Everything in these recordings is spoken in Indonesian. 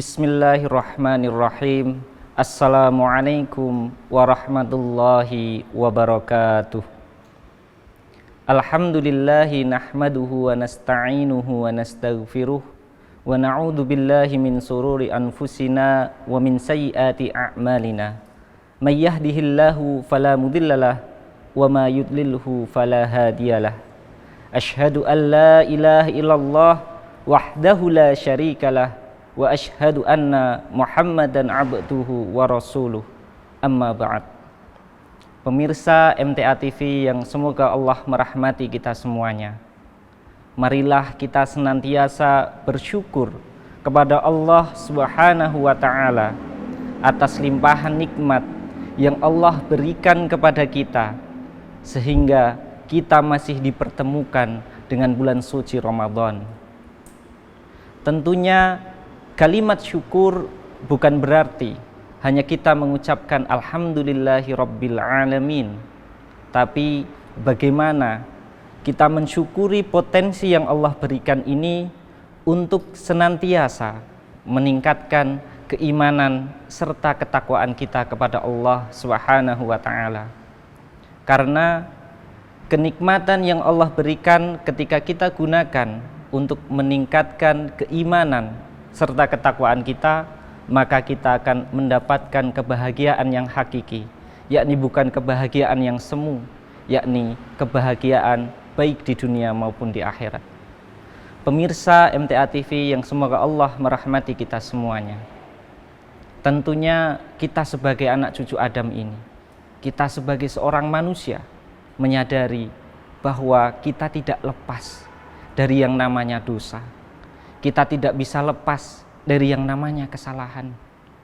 Bismillahirrahmanirrahim. Assalamualaikum warahmatullahi wabarakatuh. Alhamdulillahi nahmaduhu wa nasta'inuhu wa nastaghfiruh wa na'udzu billahi min sururi anfusina wa min sayyiati a'malina. May yahdihillahu fala mudhillalah wa ma yudlilhu fala hadiyalah. Asyhadu an la ilaha illallah wahdahu la syarikalah wa asyhadu anna Muhammadan abduhu wa rasuluh. Amma ba'd. Pemirsa MTA TV yang semoga Allah merahmati kita semuanya, marilah kita senantiasa bersyukur kepada Allah Subhanahu wa taala atas limpahan nikmat yang Allah berikan kepada kita sehingga kita masih dipertemukan dengan bulan suci Ramadan. Tentunya kalimat syukur bukan berarti hanya kita mengucapkan alhamdulillahi rabbil alamin, tapi bagaimana kita mensyukuri potensi yang Allah berikan ini untuk senantiasa meningkatkan keimanan serta ketakwaan kita kepada Allah Subhanahu wa taala. Karena kenikmatan yang Allah berikan ketika kita gunakan untuk meningkatkan keimanan serta ketakwaan kita, maka kita akan mendapatkan kebahagiaan yang hakiki, yakni bukan kebahagiaan yang semu, yakni kebahagiaan baik di dunia maupun di akhirat. Pemirsa MTA TV yang semoga Allah merahmati kita semuanya, tentunya kita sebagai anak cucu Adam ini, kita sebagai seorang manusia menyadari bahwa kita tidak lepas dari yang namanya dosa. Kita tidak bisa lepas dari yang namanya kesalahan,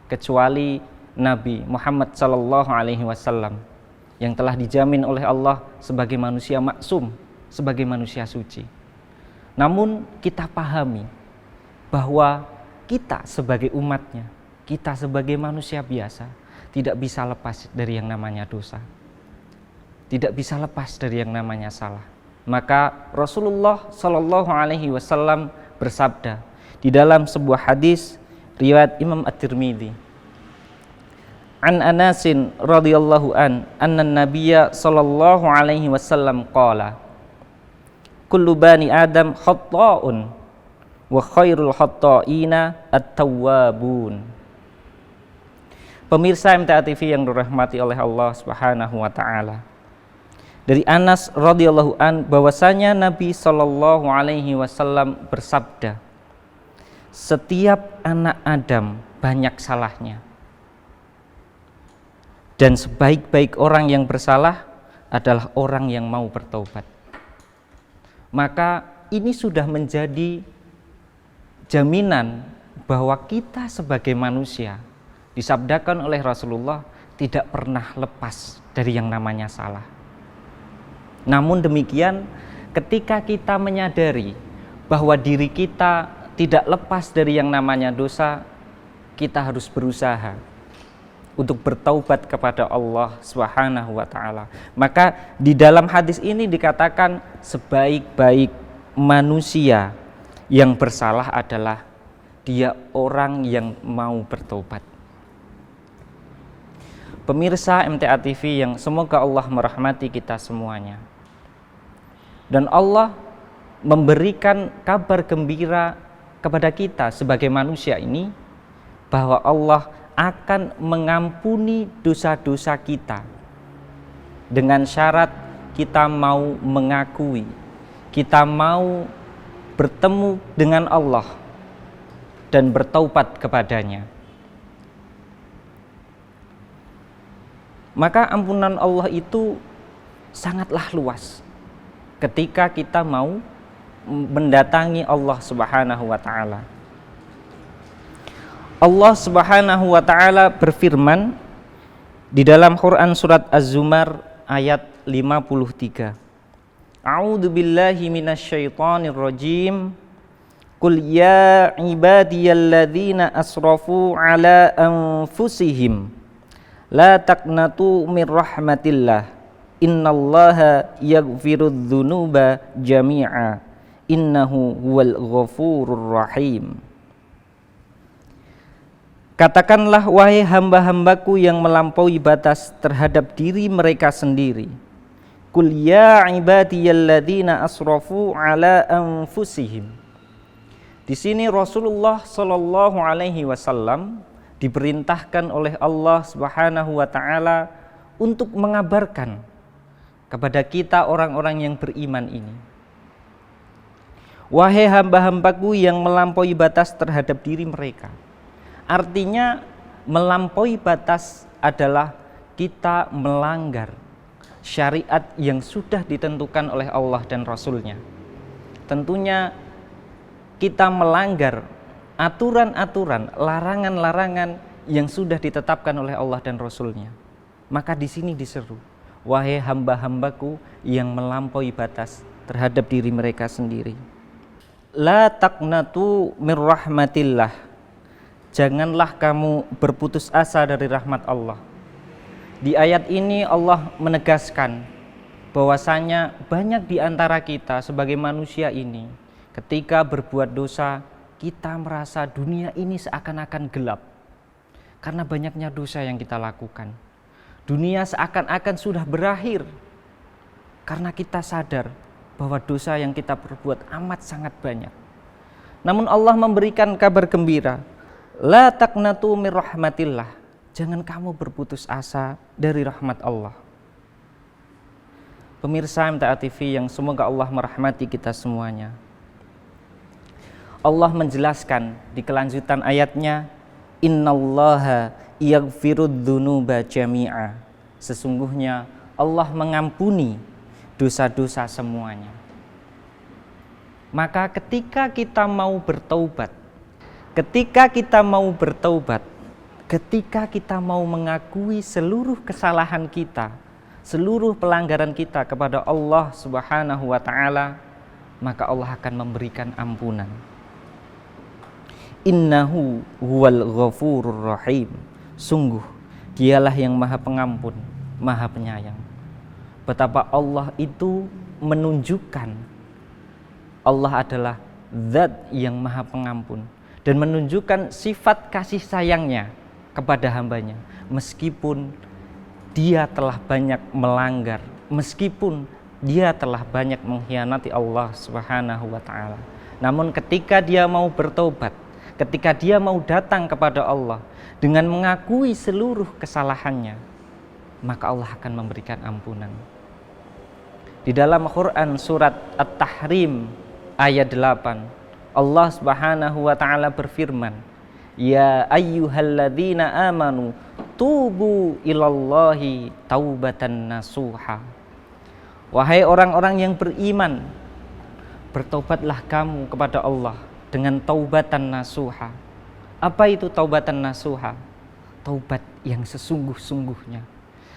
kecuali Nabi Muhammad SAW yang telah dijamin oleh Allah sebagai manusia maksum, sebagai manusia suci. Namun kita pahami bahwa kita sebagai umatnya, kita sebagai manusia biasa tidak bisa lepas dari yang namanya dosa, tidak bisa lepas dari yang namanya salah. Maka Rasulullah SAW bersabda di dalam sebuah hadis riwayat Imam At-Tirmidzi, an Anasin radhiyallahu anna Nabiyya sallallahu alaihi wasallam qala kullu bani Adam khata'un wa khairul khata'ina at-tawwabun. Pemirsa MTA TV yang dirahmati oleh Allah Subhanahu wa taala, dari Anas radhiyallahu bahwasanya Nabi sallallahu alaihi wasallam bersabda, setiap anak Adam banyak salahnya, dan sebaik-baik orang yang bersalah adalah orang yang mau bertaubat. Maka ini sudah menjadi jaminan bahwa kita sebagai manusia, disabdakan oleh Rasulullah, tidak pernah lepas dari yang namanya salah. Namun demikian, ketika kita menyadari bahwa diri kita tidak lepas dari yang namanya dosa, kita harus berusaha untuk bertaubat kepada Allah Subhanahu wa taala. Maka di dalam hadis ini dikatakan sebaik-baik manusia yang bersalah adalah dia orang yang mau bertaubat. Pemirsa MTA TV yang semoga Allah merahmati kita semuanya, dan Allah memberikan kabar gembira kepada kita sebagai manusia ini bahwa Allah akan mengampuni dosa-dosa kita dengan syarat kita mau mengakui, kita mau bertemu dengan Allah dan bertaubat kepadanya. Maka ampunan Allah itu sangatlah luas ketika kita mau mendatangi Allah Subhanahu wa taala. Allah Subhanahu wa taala berfirman di dalam Quran surat Az-Zumar ayat 53. A'udzu billahi minasyaitonir rajim. Qul ya ibadiyalladzina asrafu ala anfusihim la taqnatu mir rahmatillah. Innallaha yaghfirudz dzunuba jami'a innahu huwal ghafurur rahim. Katakanlah, wahai hamba-hambaku yang melampaui batas terhadap diri mereka sendiri. Qul ya ibadiyalladzina asrafu ala anfusihim. Di sini Rasulullah Shallallahu Alaihi Wasallam diperintahkan oleh Allah Subhanahu Wa Taala untuk mengabarkan kepada kita orang-orang yang beriman ini. Wahai hamba-hambaku yang melampaui batas terhadap diri mereka. Artinya melampaui batas adalah kita melanggar syariat yang sudah ditentukan oleh Allah dan Rasul-Nya. Tentunya kita melanggar aturan-aturan, larangan-larangan yang sudah ditetapkan oleh Allah dan Rasul-Nya. Maka di sini diseru, wahai hamba-hambaku yang melampaui batas terhadap diri mereka sendiri. La taqnatu mir rahmatillah. Janganlah kamu berputus asa dari rahmat Allah. Di ayat ini Allah menegaskan bahwasanya banyak di antara kita sebagai manusia ini ketika berbuat dosa, kita merasa dunia ini seakan-akan gelap karena banyaknya dosa yang kita lakukan. Dunia seakan-akan sudah berakhir karena kita sadar bahwa dosa yang kita perbuat amat sangat banyak. Namun Allah memberikan kabar gembira, la taqnatu mir rahmatillah. Jangan kamu berputus asa dari rahmat Allah. Pemirsa MTA TV yang semoga Allah merahmati kita semuanya. Allah menjelaskan di kelanjutan ayatnya, innallaha yaghfirud dzunuba jami'a. Sesungguhnya Allah mengampuni dosa-dosa semuanya. Maka ketika kita mau bertaubat, ketika kita mau mengakui seluruh kesalahan kita, seluruh pelanggaran kita kepada Allah Subhanahu wa Ta'ala, maka Allah akan memberikan ampunan. Innahu huwal ghafurur rahim. Sungguh dialah yang maha pengampun, maha penyayang. Betapa Allah itu menunjukkan Allah adalah zat yang maha pengampun dan menunjukkan sifat kasih sayangnya kepada hambanya, meskipun dia telah banyak melanggar, meskipun dia telah banyak mengkhianati Allah Subhanahu wa Ta'ala. Namun ketika dia mau bertobat, ketika dia mau datang kepada Allah dengan mengakui seluruh kesalahannya, maka Allah akan memberikan ampunan. Di dalam Quran surat At-Tahrim ayat 8, Allah Subhanahu wa Ta'ala berfirman, ya ayyuhalladzina amanu tubu ilallahi taubatan nasuha. Wahai orang-orang yang beriman, bertobatlah kamu kepada Allah dengan taubatan nasuha. Apa itu taubatan nasuha? Taubat yang sesungguh-sungguhnya.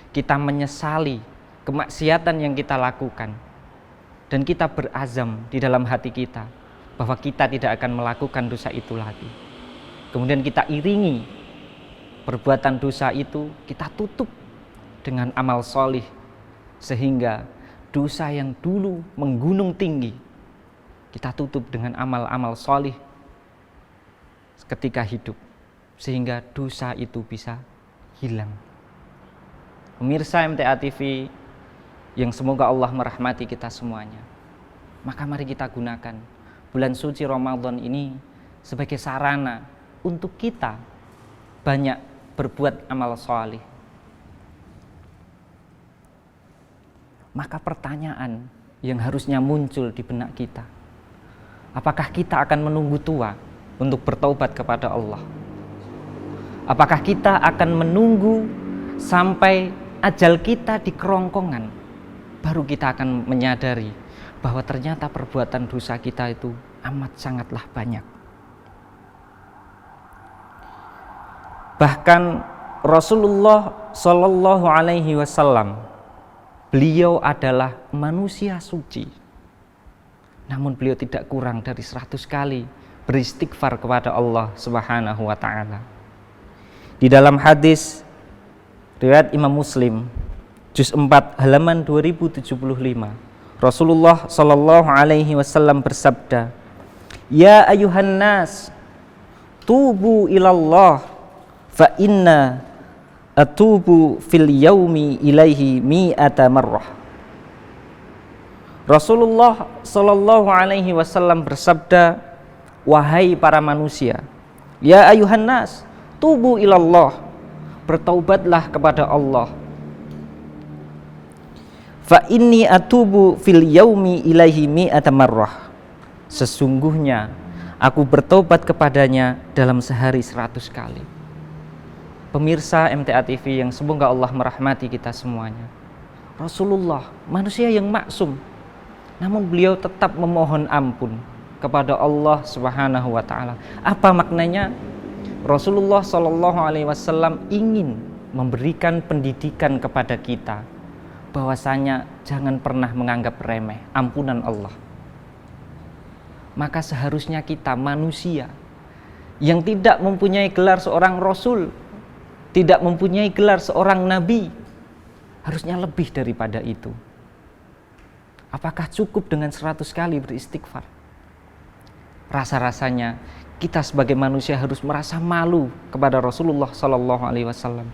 Kita menyesali kemaksiatan yang kita lakukan dan kita berazam di dalam hati kita bahwa kita tidak akan melakukan dosa itu lagi. Kemudian kita iringi perbuatan dosa itu, kita tutup dengan amal solih, sehingga dosa yang dulu menggunung tinggi kita tutup dengan amal-amal solih ketika hidup, sehingga dosa itu bisa hilang. Pemirsa MTA TV yang semoga Allah merahmati kita semuanya, maka mari kita gunakan bulan suci Ramadan ini sebagai sarana untuk kita banyak berbuat amal solih. Maka pertanyaan yang harusnya muncul di benak kita, apakah kita akan menunggu tua untuk bertaubat kepada Allah? Apakah kita akan menunggu sampai ajal kita di kerongkongan baru kita akan menyadari bahwa ternyata perbuatan dosa kita itu amat sangatlah banyak? Bahkan Rasulullah Shallallahu Alaihi Wasallam, beliau adalah manusia suci, namun beliau tidak kurang dari 100 kali beristighfar kepada Allah Subhanahu wa Ta'ala. Di dalam hadis riwayat Imam Muslim juz 4 halaman 2075, Rasulullah Shallallahu Alaihi Wasallam bersabda, ya ayuhan nas tubu ilallah fa inna atubu fil yaumi ilaihi mi'ata marrah. Rasulullah sallallahu alaihi wasallam bersabda, wahai para manusia, ya ayuhan nas, tubu ilallah, bertaubatlah kepada Allah. Fa inni atubu fil yaumi ilaihi mi'ata marrah. Sesungguhnya aku bertobat kepadanya dalam sehari 100 kali. Pemirsa MTA TV yang semoga Allah merahmati kita semuanya. Rasulullah manusia yang maksum, namun beliau tetap memohon ampun kepada Allah Subhanahu wa taala. Apa maknanya? Rasulullah sallallahu alaihi wasallam ingin memberikan pendidikan kepada kita bahwasanya jangan pernah menganggap remeh ampunan Allah. Maka seharusnya kita manusia yang tidak mempunyai gelar seorang rasul, tidak mempunyai gelar seorang nabi, harusnya lebih daripada itu. Apakah cukup dengan 100 kali beristighfar? Rasa-rasanya kita sebagai manusia harus merasa malu kepada Rasulullah sallallahu alaihi wasallam.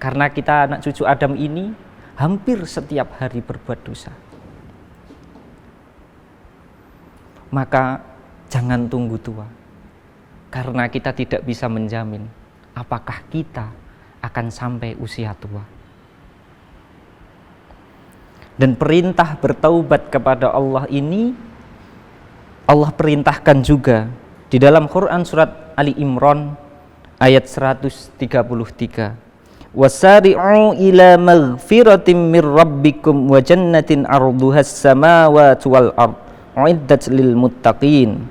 Karena kita anak cucu Adam ini hampir setiap hari berbuat dosa. Maka jangan tunggu tua, karena kita tidak bisa menjamin apakah kita akan sampai usia tua. Dan perintah bertaubat kepada Allah ini Allah perintahkan juga di dalam Quran surat Ali Imran ayat 133. Wasari'u ila maghfiratin mir rabbikum wa jannatin arduhas samawati wal ard uiddat lil muttaqin.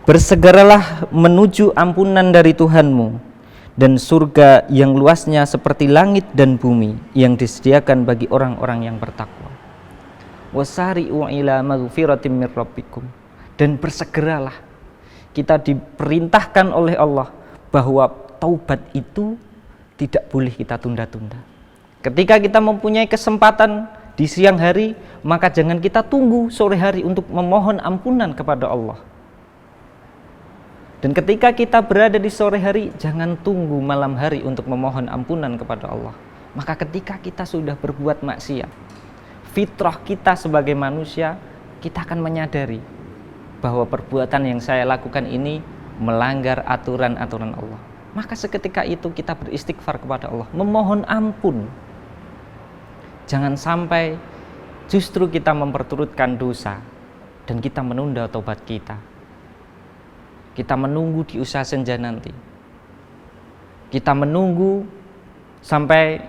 Bersegeralah menuju ampunan dari Tuhanmu dan surga yang luasnya seperti langit dan bumi yang disediakan bagi orang-orang yang bertakwa. Wasari'u ila maghfiratin mir rabbikum, dan bersegeralah. Kita diperintahkan oleh Allah bahwa taubat itu tidak boleh kita tunda-tunda. Ketika kita mempunyai kesempatan di siang hari, maka jangan kita tunggu sore hari untuk memohon ampunan kepada Allah. Dan ketika kita berada di sore hari, jangan tunggu malam hari untuk memohon ampunan kepada Allah. Maka ketika kita sudah berbuat maksiat, fitrah kita sebagai manusia, kita akan menyadari bahwa perbuatan yang saya lakukan ini melanggar aturan-aturan Allah. Maka seketika itu kita beristighfar kepada Allah, memohon ampun. Jangan sampai justru kita memperturutkan dosa dan kita menunda tobat kita. Kita menunggu di usaha senja nanti. Kita menunggu sampai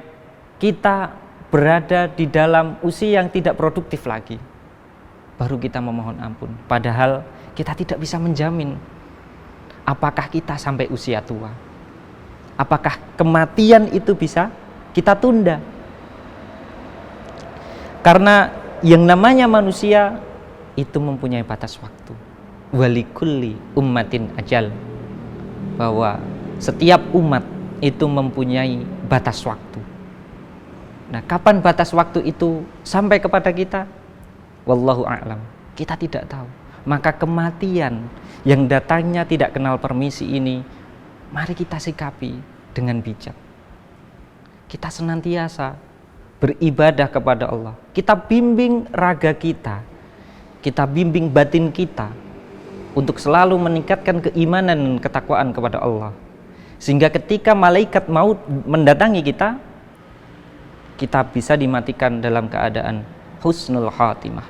kita berada di dalam usia yang tidak produktif lagi, baru kita memohon ampun. Padahal kita tidak bisa menjamin apakah kita sampai usia tua. Apakah kematian itu bisa kita tunda? Karena yang namanya manusia itu mempunyai batas waktu. Walikulli ummatin ajal, bahwa setiap umat itu mempunyai batas waktu. Nah, kapan batas waktu itu sampai kepada kita? Wallahu a'lam. Kita tidak tahu. Maka kematian yang datangnya tidak kenal permisi ini, mari kita sikapi dengan bijak. Kita senantiasa beribadah kepada Allah. Kita bimbing raga kita. Kita bimbing batin kita untuk selalu meningkatkan keimanan dan ketakwaan kepada Allah. Sehingga ketika malaikat maut mendatangi kita, kita bisa dimatikan dalam keadaan husnul khatimah.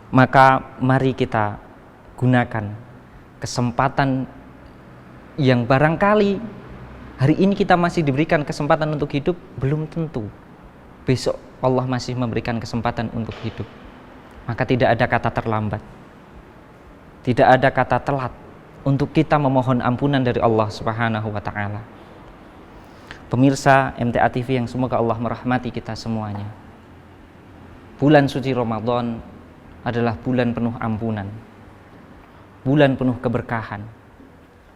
Maka mari kita gunakan kesempatan yang barangkali hari ini kita masih diberikan kesempatan untuk hidup, belum tentu besok Allah masih memberikan kesempatan untuk hidup. Maka tidak ada kata terlambat, tidak ada kata telat untuk kita memohon ampunan dari Allah Subhanahu wa ta'ala. Pemirsa MTA TV yang semoga Allah merahmati kita semuanya, bulan suci Ramadan adalah bulan penuh ampunan, bulan penuh keberkahan.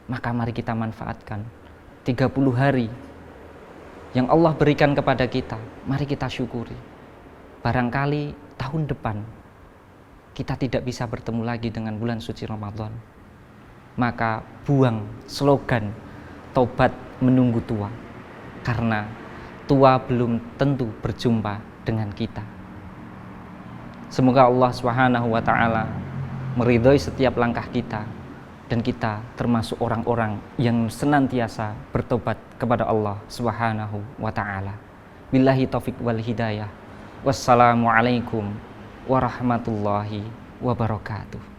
Maka mari kita manfaatkan 30 hari yang Allah berikan kepada kita. Mari kita syukuri. Barangkali tahun depan kita tidak bisa bertemu lagi dengan bulan suci Ramadan. Maka buang slogan bertobat menunggu tua, karena tua belum tentu berjumpa dengan kita. Semoga Allah Subhanahu wa taala meridhoi setiap langkah kita, dan kita termasuk orang-orang yang senantiasa bertobat kepada Allah Subhanahu wa taala. Billahi taufik wal hidayah. Wassalamualaikum warahmatullahi wabarakatuh.